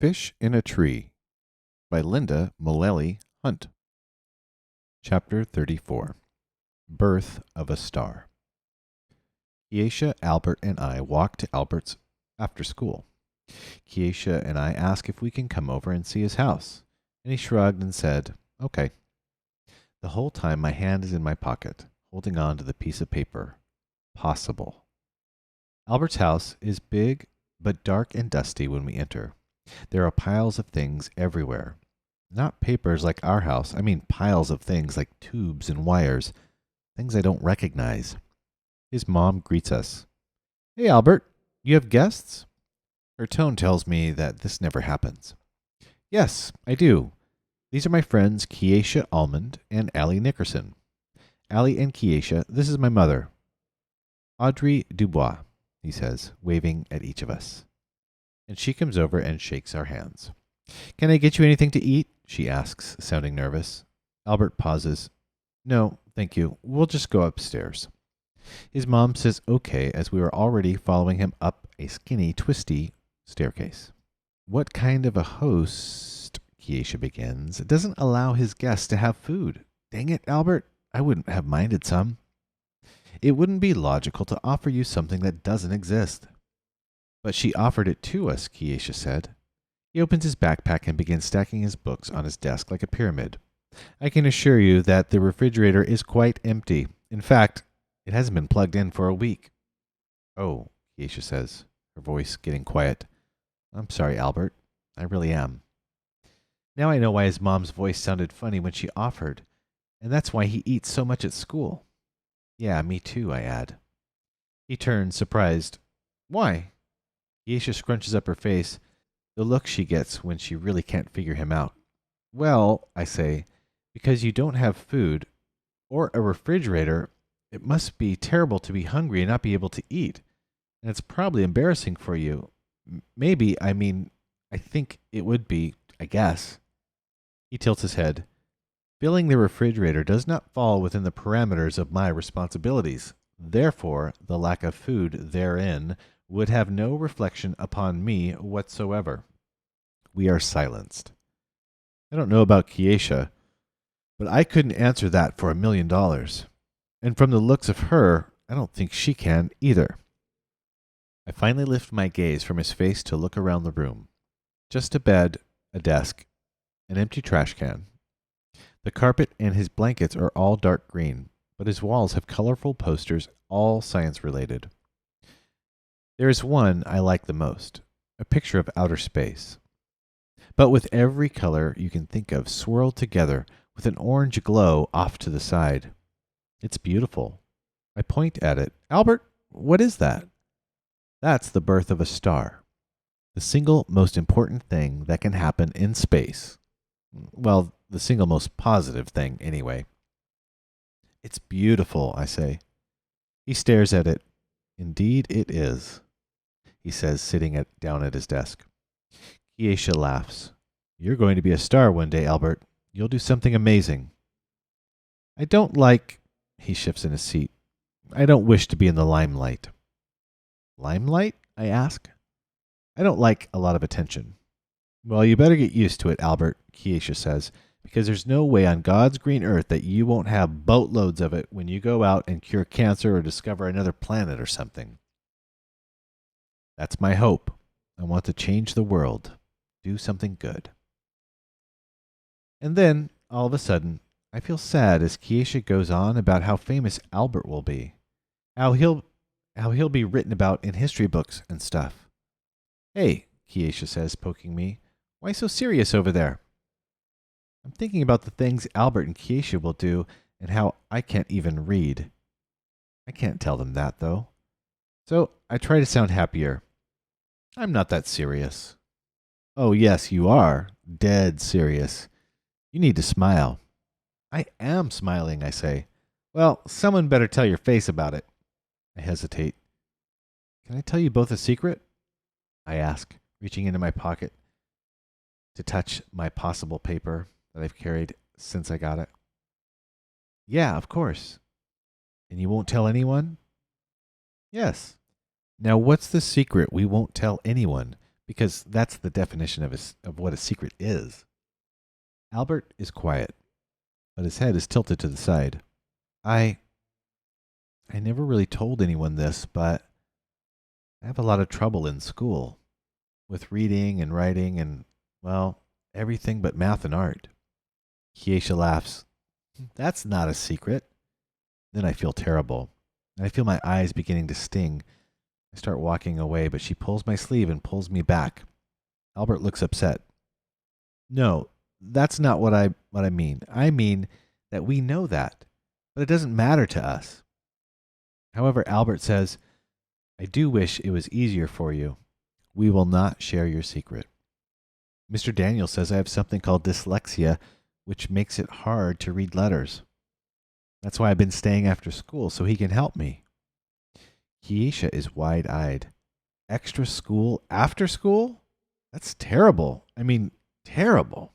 Fish in a Tree by Linda Mullally Hunt. Chapter 34. Birth of a Star. Keisha, Albert, and I walk to Albert's after school. Keisha and I ask if we can come over and see his house, and he shrugged and said, "Okay." The whole time my hand is in my pocket, holding on to the piece of paper. Possible. Albert's house is big but dark and dusty when we enter. There are piles of things everywhere. Not papers like our house. I mean piles of things like tubes and wires. Things I don't recognize. His mom greets us. "Hey, Albert, you have guests?" Her tone tells me that this never happens. "Yes, I do. These are my friends Keisha Almond and Allie Nickerson. Allie and Keisha, this is my mother. Audrey Dubois," he says, waving at each of us. And she comes over and shakes our hands. "Can I get you anything to eat?" she asks, sounding nervous. Albert pauses. "No, thank you. We'll just go upstairs." His mom says okay as we are already following him up a skinny, twisty staircase. "What kind of a host," Keisha begins, "doesn't allow his guests to have food? Dang it, Albert, I wouldn't have minded some." "It wouldn't be logical to offer you something that doesn't exist." "But she offered it to us," Keisha said. He opens his backpack and begins stacking his books on his desk like a pyramid. "I can assure you that the refrigerator is quite empty. In fact, it hasn't been plugged in for a week." "Oh," Keisha says, her voice getting quiet. "I'm sorry, Albert. I really am." Now I know why his mom's voice sounded funny when she offered, and that's why he eats so much at school. "Yeah, me too," I add. He turns, surprised. "Why?" Keisha scrunches up her face, the look she gets when she really can't figure him out. "Well," I say, "because you don't have food or a refrigerator, it must be terrible to be hungry and not be able to eat. And it's probably embarrassing for you. Maybe, I think it would be, I guess." He tilts his head. "Filling the refrigerator does not fall within the parameters of my responsibilities. Therefore, the lack of food therein would have no reflection upon me whatsoever." We are silenced. I don't know about Keisha, but I couldn't answer that for $1,000,000. And from the looks of her, I don't think she can either. I finally lift my gaze from his face to look around the room. Just a bed, a desk, an empty trash can. The carpet and his blankets are all dark green, but his walls have colorful posters, all science-related. There is one I like the most, a picture of outer space. But with every color you can think of swirled together with an orange glow off to the side. It's beautiful. I point at it. "Albert, what is that?" "That's the birth of a star. The single most important thing that can happen in space. Well, the single most positive thing, anyway." "It's beautiful," I say. He stares at it. "Indeed it is," he says, sitting down at his desk. Keisha laughs. "You're going to be a star one day, Albert. You'll do something amazing." "I don't like," he shifts in his seat. "I don't wish to be in the limelight." "Limelight?" I ask. "I don't like a lot of attention." "Well, you better get used to it, Albert," Keisha says, "because there's no way on God's green earth that you won't have boatloads of it when you go out and cure cancer or discover another planet or something." "That's my hope. I want to change the world. Do something good." And then, all of a sudden, I feel sad as Keisha goes on about how famous Albert will be. How he'll be written about in history books and stuff. "Hey," Keisha says, poking me, "why so serious over there?" I'm thinking about the things Albert and Keisha will do and how I can't even read. I can't tell them that, though. So I try to sound happier. "I'm not that serious." "Oh, yes, you are. Dead serious. You need to smile." "I am smiling," I say. "Well, someone better tell your face about it." I hesitate. "Can I tell you both a secret?" I ask, reaching into my pocket to touch my possible paper that I've carried since I got it. "Yeah, of course." "And you won't tell anyone?" "Yes." "Now what's the secret we won't tell anyone? because that's the definition of what a secret is. Albert is quiet, but his head is tilted to the side. I never really told anyone this, but I have a lot of trouble in school with reading and writing and, well, everything but math and art. Kiesha laughs. That's not a secret. Then I feel terrible, and I feel my eyes beginning to sting. I start walking away, but she pulls my sleeve and pulls me back. Albert looks upset. No, that's not what I mean. I mean that we know that, but it doesn't matter to us. However, Albert says, I do wish it was easier for you. We will not share your secret. Mr. Daniel says I have something called dyslexia, which makes it hard to read letters. That's why I've been staying after school, so he can help me. Kiesha is wide-eyed. Extra school after school? That's terrible. I mean, terrible.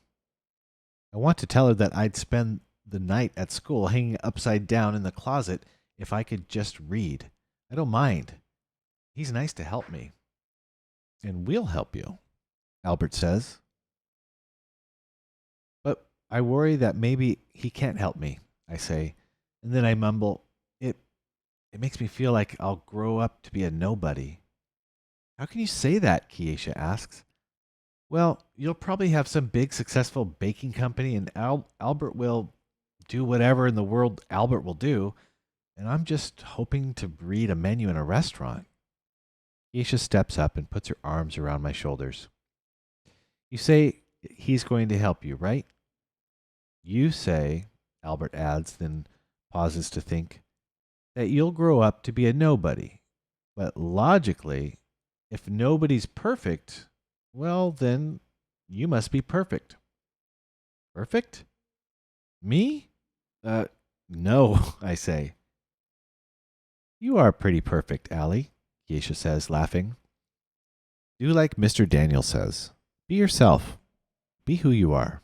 I want to tell her that I'd spend the night at school hanging upside down in the closet if I could just read. I don't mind. He's nice to help me. And we'll help you, Albert says. But I worry that maybe he can't help me, I say. And then I mumble, it makes me feel like I'll grow up to be a nobody. How can you say that? Kiesha asks. Well, you'll probably have some big successful baking company and Albert will do whatever in the world Albert will do. And I'm just hoping to read a menu in a restaurant. Kiesha steps up and puts her arms around my shoulders. You say he's going to help you, right? You say, Albert adds, then pauses to think, that you'll grow up to be a nobody. But logically, if nobody's perfect, well, then you must be perfect. Perfect? Me? No, I say. You are pretty perfect, Allie, Kiesha says, laughing. Do like Mr. Daniel says. Be yourself. Be who you are.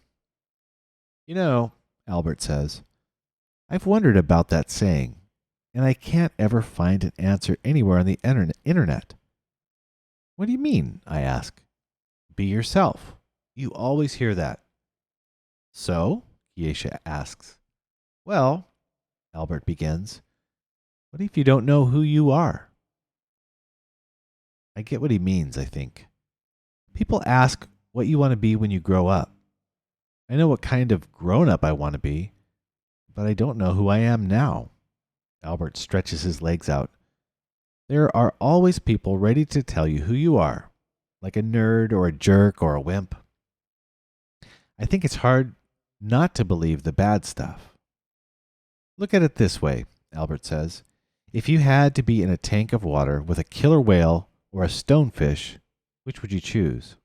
You know, Albert says, I've wondered about that saying, and I can't ever find an answer anywhere on the internet. What do you mean? I ask. Be yourself. You always hear that. So? Kiesha asks. Well, Albert begins, what if you don't know who you are? I get what he means, I think. People ask what you want to be when you grow up. I know what kind of grown-up I want to be, but I don't know who I am now. Albert stretches his legs out. There are always people ready to tell you who you are, like a nerd or a jerk or a wimp. I think it's hard not to believe the bad stuff. Look at it this way, Albert says. If you had to be in a tank of water with a killer whale or a stonefish, which would you choose?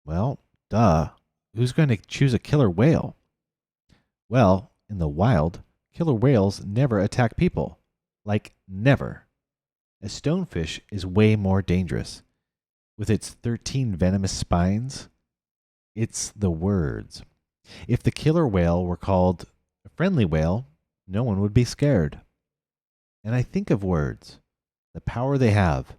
Well, duh. Who's going to choose a killer whale? Well, in the wild, killer whales never attack people. Like, never. A stonefish is way more dangerous. With its 13 venomous spines, it's the words. If the killer whale were called a friendly whale, no one would be scared. And I think of words, the power they have,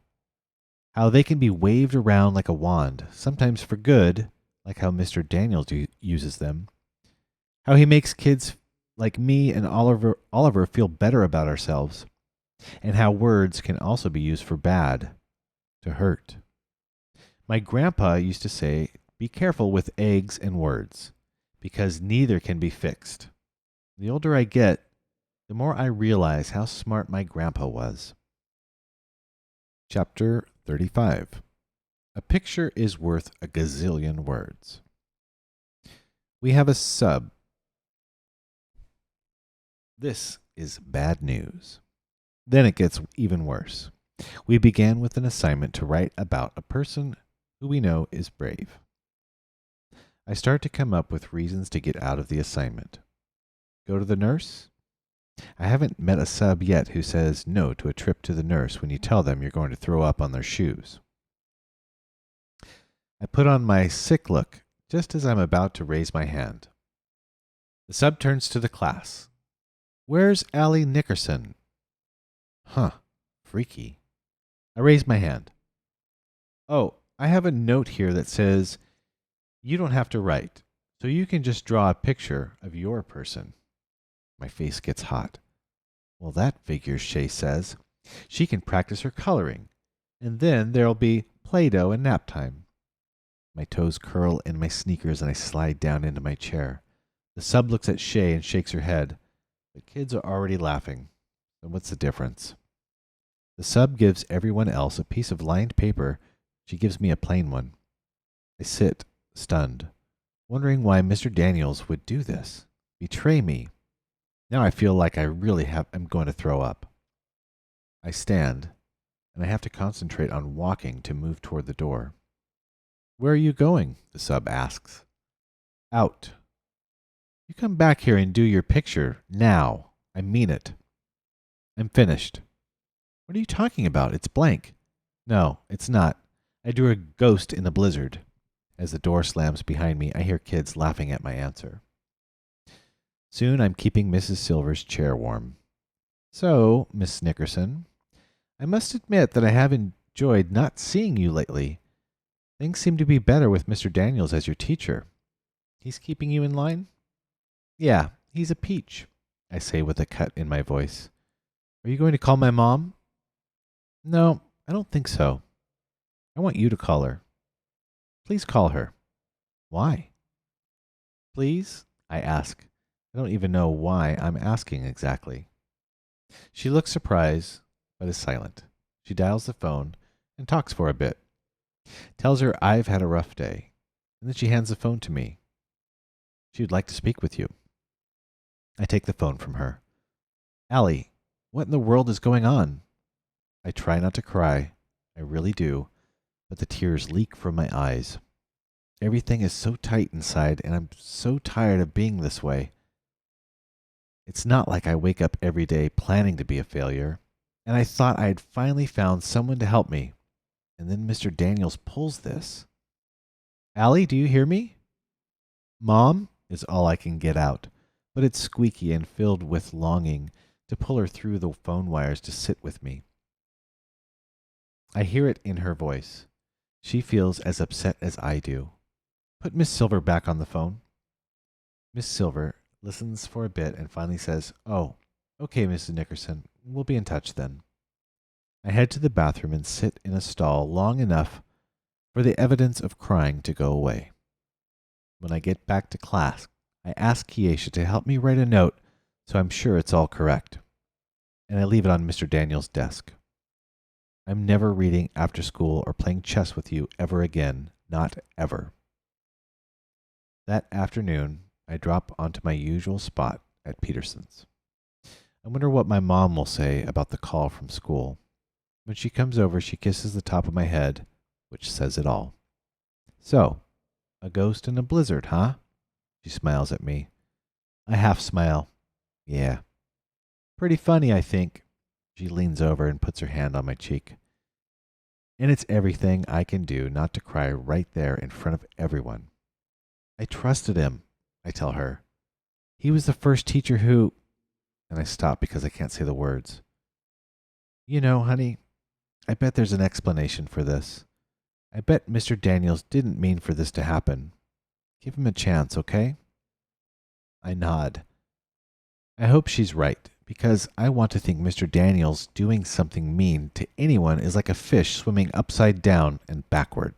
how they can be waved around like a wand, sometimes for good, like how Mr. Daniels uses them, how he makes kids like me and Oliver feel better about ourselves, and how words can also be used for bad, to hurt. My grandpa used to say, be careful with eggs and words, because neither can be fixed. The older I get, the more I realize how smart my grandpa was. Chapter 35. A picture is worth a gazillion words. We have a sub. This is bad news. Then it gets even worse. We began with an assignment to write about a person who we know is brave. I start to come up with reasons to get out of the assignment. Go to the nurse? I haven't met a sub yet who says no to a trip to the nurse when you tell them you're going to throw up on their shoes. I put on my sick look just as I'm about to raise my hand. The sub turns to the class. Where's Allie Nickerson? Huh, freaky. I raise my hand. Oh, I have a note here that says you don't have to write, so you can just draw a picture of your person. My face gets hot. Well, that figures, Shay says. She can practice her coloring, and then there'll be Play-Doh and nap time. My toes curl in my sneakers and I slide down into my chair. The sub looks at Shay and shakes her head. The kids are already laughing. So what's the difference? The sub gives everyone else a piece of lined paper. She gives me a plain one. I sit, stunned, wondering why Mr. Daniels would do this, betray me. Now I feel like I'm going to throw up. I stand, and I have to concentrate on walking to move toward the door. Where are you going? The sub asks. Out. You come back here and do your picture now. I mean it. I'm finished. What are you talking about? It's blank. No, it's not. I drew a ghost in a blizzard. As the door slams behind me, I hear kids laughing at my answer. Soon I'm keeping Mrs. Silver's chair warm. So, Miss Nickerson, I must admit that I have enjoyed not seeing you lately. Things seem to be better with Mr. Daniels as your teacher. He's keeping you in line? Yeah, he's a peach, I say with a cut in my voice. Are you going to call my mom? No, I don't think so. I want you to call her. Please call her. Why? Please? I ask. I don't even know why I'm asking exactly. She looks surprised, but is silent. She dials the phone and talks for a bit. Tells her I've had a rough day, and then she hands the phone to me. She would like to speak with you. I take the phone from her. Allie, what in the world is going on? I try not to cry. I really do, but the tears leak from my eyes. Everything is so tight inside, and I'm so tired of being this way. It's not like I wake up every day planning to be a failure, and I thought I had finally found someone to help me. And then Mr. Daniels pulls this. Allie, do you hear me? Mom is all I can get out, but it's squeaky and filled with longing to pull her through the phone wires to sit with me. I hear it in her voice. She feels as upset as I do. Put Miss Silver back on the phone. Miss Silver listens for a bit and finally says, Oh, okay, Mrs. Nickerson. We'll be in touch then. I head to the bathroom and sit in a stall long enough for the evidence of crying to go away. When I get back to class, I ask Kiesha to help me write a note so I'm sure it's all correct. And I leave it on Mr. Daniels' desk. I'm never reading after school or playing chess with you ever again. Not ever. That afternoon, I drop onto my usual spot at Peterson's. I wonder what my mom will say about the call from school. When she comes over, she kisses the top of my head, which says it all. So, a ghost in a blizzard, huh? She smiles at me. I half smile. Yeah. Pretty funny, I think. She leans over and puts her hand on my cheek. And it's everything I can do not to cry right there in front of everyone. I trusted him, I tell her. He was the first teacher who... And I stop because I can't say the words. You know, honey, I bet there's an explanation for this. I bet Mr. Daniels didn't mean for this to happen. Give him a chance, okay? I nod. I hope she's right, because I want to think Mr. Daniels doing something mean to anyone is like a fish swimming upside down and backward.